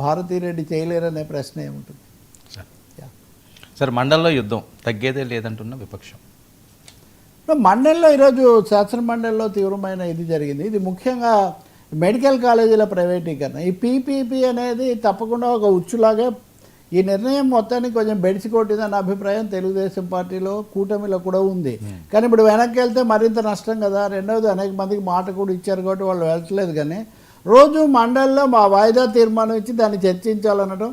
భారతీరెడ్డి చేయలేరనే ప్రశ్న ఏముంటుంది? సార్ మండలిలో యుద్ధం తగ్గేదే లేదంటున్న విపక్షం. మండలిలో ఈరోజు శాసన మండలిలో తీవ్రమైన ఇది జరిగింది. ఇది ముఖ్యంగా మెడికల్ కాలేజీల ప్రైవేటీకరణ. ఈ పీపీపీ అనేది తప్పకుండా ఒక ఉచ్చులాగే ఈ నిర్ణయం మొత్తానికి కొంచెం బెడిసి కొట్టిందన్న అభిప్రాయం తెలుగుదేశం పార్టీలో కూటమిలో కూడా ఉంది. కానీ ఇప్పుడు వెనక్కి వెళ్తే మరింత నష్టం కదా. రెండవది అనేక మందికి మాట కూడా ఇచ్చారు కాబట్టి వాళ్ళు వెళ్ళట్లేదు. కానీ రోజు మండలిలో మా వాయిదా తీర్మానం ఇచ్చి దాన్ని చర్చించాలనడం,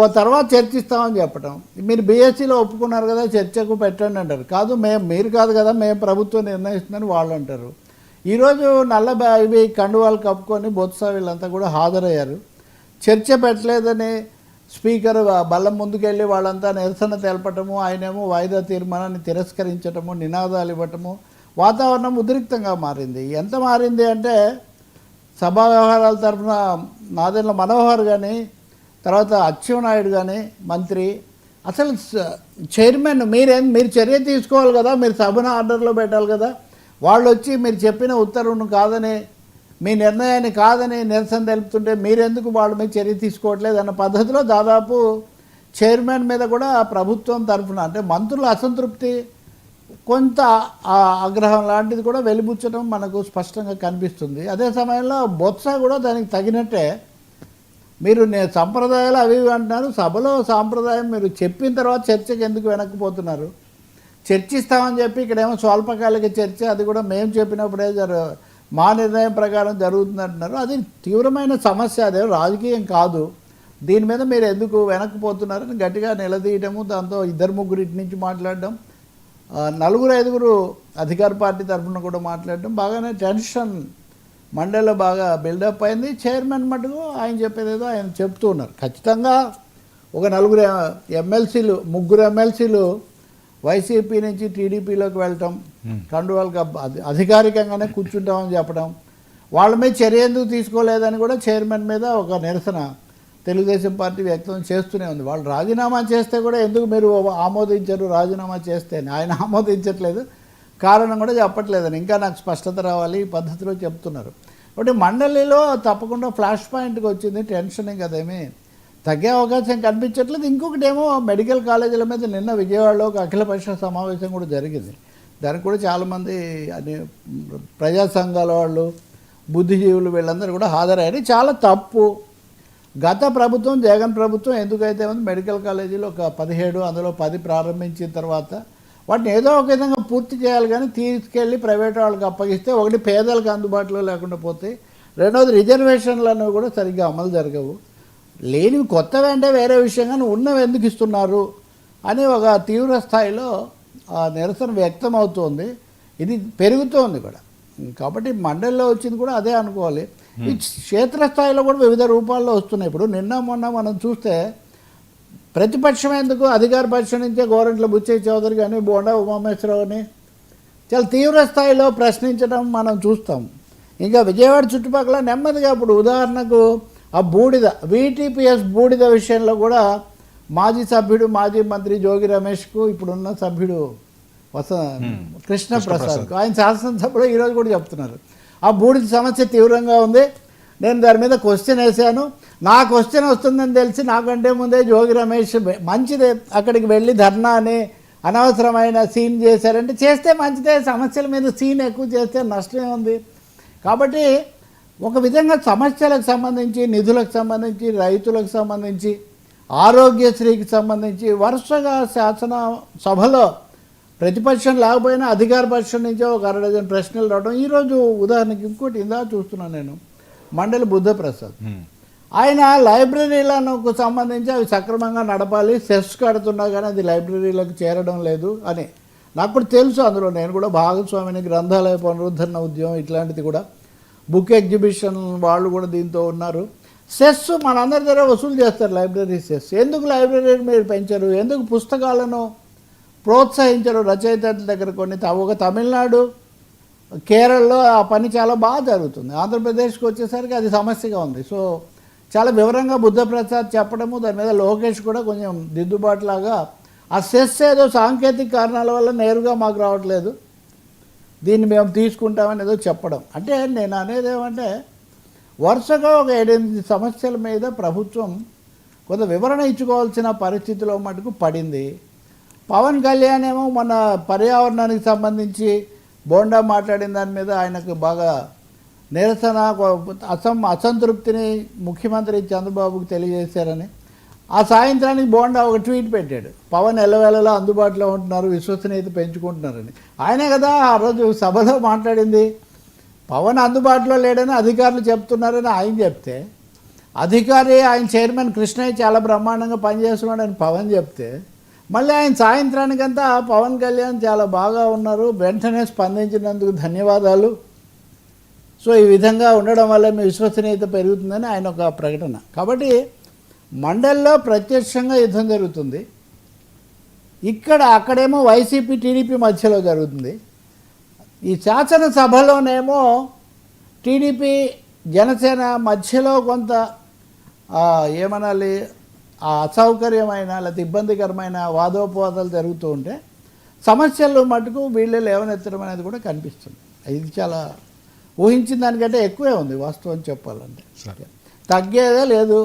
ఓ తర్వాత చర్చిస్తామని చెప్పడం. మీరు బీఎస్సీలో ఒప్పుకున్నారు కదా చర్చకు పెట్టండి అంటారు. కాదు మీరు కాదు కదా మేము ప్రభుత్వం నిర్ణయిస్తుందని వాళ్ళు అంటారు. ఈరోజు ఇవి కండువాలు కప్పుకొని బొత్స వీళ్ళంతా కూడా హాజరయ్యారు. చర్చ పెట్టలేదని స్పీకర్ బల్లం ముందుకెళ్ళి వాళ్ళంతా నిరసన తెలపటము, ఆయనేమో వాయిదా తీర్మానాన్ని తిరస్కరించటము, నినాదాలు ఇవ్వటము, వాతావరణం ఉద్రిక్తంగా మారింది. ఎంత మారింది అంటే సభా వ్యవహారాల తరఫున నాదెండ్ల మనోహర్ కానీ, తర్వాత అచ్చెన్నాయుడు కానీ మంత్రి, అసలు చైర్మన్ మీరు చర్య తీసుకోవాలి కదా, మీరు సభను ఆర్డర్లో పెట్టాలి కదా. వాళ్ళు వచ్చి మీరు చెప్పిన ఉత్తర్వును కాదని, మీ నిర్ణయాన్ని కాదని నిరసన తెలుపుతుంటే మీరెందుకు వాళ్ళ మీద చర్య తీసుకోవట్లేదు అన్న పద్ధతిలో దాదాపు చైర్మన్ మీద కూడా ప్రభుత్వం తరఫున అంటే మంత్రుల అసంతృప్తి, కొంత ఆగ్రహం లాంటిది కూడా వెలిబుచ్చడం మనకు స్పష్టంగా కనిపిస్తుంది. అదే సమయంలో బొత్స కూడా దానికి తగినట్టే మీరు సంప్రదాయాలు అవి అంటున్నారు. సభలో సాంప్రదాయం మీరు చెప్పిన తర్వాత చర్చకు ఎందుకు వెనక్కిపోతున్నారు? చర్చిస్తామని చెప్పి ఇక్కడేమో స్వల్పకాలిక చర్చ, అది కూడా మేము చెప్పినప్పుడే మా నిర్ణయం ప్రకారం జరుగుతుంది అంటున్నారు. అది తీవ్రమైన సమస్య, అదే రాజకీయం కాదు. దీని మీద మీరు ఎందుకు వెనక్కిపోతున్నారని గట్టిగా నిలదీయటము, దాంతో 2-3 నుంచి మాట్లాడడం, 4-5 అధికార పార్టీ తరఫున కూడా మాట్లాడడం, బాగానే టెన్షన్ మండలిలో బాగా బిల్డప్ అయింది. చైర్మన్ మటుకు ఆయన చెప్పేదేదో ఆయన చెప్తూ ఉన్నారు. ఖచ్చితంగా ఒక 4 ఎమ్మెల్సీలు 3 ఎమ్మెల్సీలు వైసీపీ నుంచి టీడీపీలోకి వెళ్ళటం, కండువాలకు అధికారికంగానే కూర్చుంటామని చెప్పడం, వాళ్ళ మీద చర్య ఎందుకు తీసుకోలేదని కూడా చైర్మన్ మీద ఒక నిరసన తెలుగుదేశం పార్టీ వ్యక్తం చేస్తూనే ఉంది. వాళ్ళు రాజీనామా చేస్తే కూడా ఎందుకు మీరు ఆమోదించరు, రాజీనామా చేస్తే ఆయన ఆమోదించట్లేదు, కారణం కూడా చెప్పట్లేదని. ఇంకా నాకు స్పష్టత రావాలి ఈ పద్ధతిలో చెప్తున్నారు. కాబట్టి మండలిలో తప్పకుండా ఫ్లాష్ పాయింట్కి వచ్చింది. టెన్షన్ కదేమీ తగ్గే అవకాశం కనిపించట్లేదు. ఇంకొకటి ఏమో మెడికల్ కాలేజీల మీద నిన్న విజయవాడలో ఒక అఖిలపక్ష సమావేశం కూడా జరిగింది. దానికి కూడా చాలామంది ప్రజా సంఘాల వాళ్ళు, బుద్ధిజీవులు వీళ్ళందరూ కూడా హాజరయ్యారు. చాలా తప్పు. గత ప్రభుత్వం జగన్ ప్రభుత్వం ఎందుకైతే ఉంది మెడికల్ కాలేజీలో ఒక 17, అందులో 10 ప్రారంభించిన తర్వాత వాటిని ఏదో ఒక విధంగా పూర్తి చేయాలి. కానీ తీసుకెళ్ళి ప్రైవేట్ వాళ్ళకి అప్పగిస్తే ఒకటి పేదలకు అందుబాటులో లేకుండా పోతాయి, రెండవది రిజర్వేషన్లు అనేవి కూడా సరిగ్గా అమలు జరగవు. లేనివి కొత్తవి అంటే వేరే విషయం, కానీ ఉన్నవి ఎందుకు ఇస్తున్నారు అని ఒక తీవ్ర స్థాయిలో నిరసన వ్యక్తం అవుతోంది. ఇది పెరుగుతోంది కూడా. కాబట్టి మండలిలో వచ్చింది కూడా అదే అనుకోవాలి. ఈ క్షేత్రస్థాయిలో కూడా వివిధ రూపాల్లో వస్తున్నాయి. ఇప్పుడు నిన్న మొన్న మనం చూస్తే ప్రతిపక్షం ఎందుకు అధికార పక్షం నుంచే గోరంట్ల బుచ్చయ్య చౌదరి కానీ, బోండా ఉమామేశ్వరరావుని చాలా తీవ్ర స్థాయిలో ప్రశ్నించడం మనం చూస్తాం. ఇంకా విజయవాడ చుట్టుపక్కల నెమ్మదిగా ఇప్పుడు ఉదాహరణకు ఆ బూడిద వీటీపీఎస్ బూడిద విషయంలో కూడా మాజీ సభ్యుడు, మాజీ మంత్రి జోగి రమేష్కు ఇప్పుడున్న సభ్యుడు కృష్ణప్రసాద్కు ఆయన శాసనసభలో ఈరోజు కూడా చెప్తున్నారు ఆ బూడిద సమస్య తీవ్రంగా ఉంది, నేను దాని మీద క్వశ్చన్ వేశాను, నా క్వశ్చన్ వస్తుందని తెలిసి నాకంటే ముందే జోగి రమేష్ మంచిదే అక్కడికి వెళ్ళి ధర్నాని అనవసరమైన సీన్ చేశారంటే చేస్తే మంచిదే, సమస్యల మీద సీన్ ఎక్కువ చేస్తే నష్టమే ఉంది. కాబట్టి ఒక విధంగా సమస్యలకు సంబంధించి, నిధులకు సంబంధించి, రైతులకు సంబంధించి, ఆరోగ్యశ్రీకి సంబంధించి వరుసగా శాసన సభలో ప్రతిపక్షం లేకపోయినా అధికార పక్షం నుంచే ఒక 6 డజన్ ప్రశ్నలు రావడం. ఈరోజు ఉదాహరణకి ఇంకోటి ఇందా చూస్తున్నాను నేను, మండలి బుద్ధప్రసాద్ ఆయన లైబ్రరీలకు సంబంధించి అవి సక్రమంగా నడపాలి, సెస్ కడుతున్నా కానీ అది లైబ్రరీలకు చేరడం లేదు అని నాకు కూడా తెలుసు. అందులో నేను కూడా భాగస్వామిని, గ్రంథాలయ పునరుద్ధరణ ఉద్యమం ఇట్లాంటిది కూడా, బుక్ ఎగ్జిబిషన్ వాళ్ళు కూడా దీంతో ఉన్నారు. సెస్ మనందరి దగ్గర వసూలు చేస్తారు లైబ్రరీ సెస్. ఎందుకు లైబ్రరీని మీరు పెంచరు, ఎందుకు పుస్తకాలను ప్రోత్సహించరు రచయితల దగ్గర? కొన్ని ఒక తమిళనాడు, కేరళలో ఆ పని చాలా బాగా జరుగుతుంది. ఆంధ్రప్రదేశ్కి వచ్చేసరికి అది సమస్యగా ఉంది. సో చాలా వివరంగా బుద్ధప్రసాద్ చెప్పడము, దాని మీద లోకేష్ కూడా కొంచెం దిద్దుబాటులాగా ఆ సెస్ ఏదో సాంకేతిక కారణాల వల్ల నేరుగా మాకు రావట్లేదు, దీన్ని మేము తీసుకుంటామని ఏదో చెప్పడం. అంటే నేను అనేది ఏమంటే వరుసగా ఒక 7-8 సమస్యల మీద ప్రభుత్వం కొంత వివరణ ఇచ్చుకోవాల్సిన పరిస్థితిలో మటుకు పడింది. పవన్ కళ్యాణ్ ఏమో మన పర్యావరణానికి సంబంధించి బోండా మాట్లాడిన దాని మీద ఆయనకు బాగా నిరసన అసంతృప్తిని ముఖ్యమంత్రి చంద్రబాబుకు తెలియజేశారని ఆ సాయంత్రానికి బోండా ఒక ట్వీట్ పెట్టాడు. పవన్ ఎల్లవేళలా అందుబాటులో ఉంటున్నారు, విశ్వసనీయత పెంచుకుంటున్నారని. ఆయనే కదా ఆ రోజు సభలో మాట్లాడింది. పవన్ అందుబాటులో లేడని అధికారులు చెప్తున్నారని ఆయన చెప్తే, అధికారి ఆయన చైర్మన్ కృష్ణయ్య చాలా బ్రహ్మాండంగా పనిచేస్తున్నాడని పవన్ చెప్తే, మళ్ళీ ఆయన సాయంత్రానికంతా పవన్ కళ్యాణ్ చాలా బాగా ఉన్నారు, వెంటనే స్పందించినందుకు ధన్యవాదాలు, సో ఈ విధంగా ఉండడం వల్ల మీ విశ్వసనీయత పెరుగుతుందని ఆయన ఒక ప్రకటన. కాబట్టి మండలిలో ప్రత్యక్షంగా యుద్ధం జరుగుతుంది, అక్కడేమో వైసీపీ టీడీపీ మధ్యలో జరుగుతుంది. ఈ శాసనసభలోనేమో టీడీపీ జనసేన మధ్యలో కొంత ఏమనాలి అసౌకర్యమైన లేకపోతే ఇబ్బందికరమైన వాదోపవాదాలు జరుగుతూ ఉంటే సమస్యలు మటుకు వీళ్ళు లేవనెత్తడం అనేది కూడా కనిపిస్తుంది. ఇది చాలా ఊహించిన దానికంటే ఎక్కువే ఉంది వాస్తవం చెప్పాలంటే. తగ్గేదే లేదు,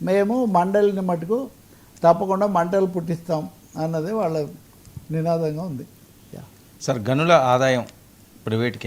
మేము మండలిని మటుకు తప్పకుండా మంటలు పుట్టిస్తాం అన్నది వాళ్ళ నినాదంగా ఉంది. సార్, గనుల ఆదాయం ప్రైవేట్కి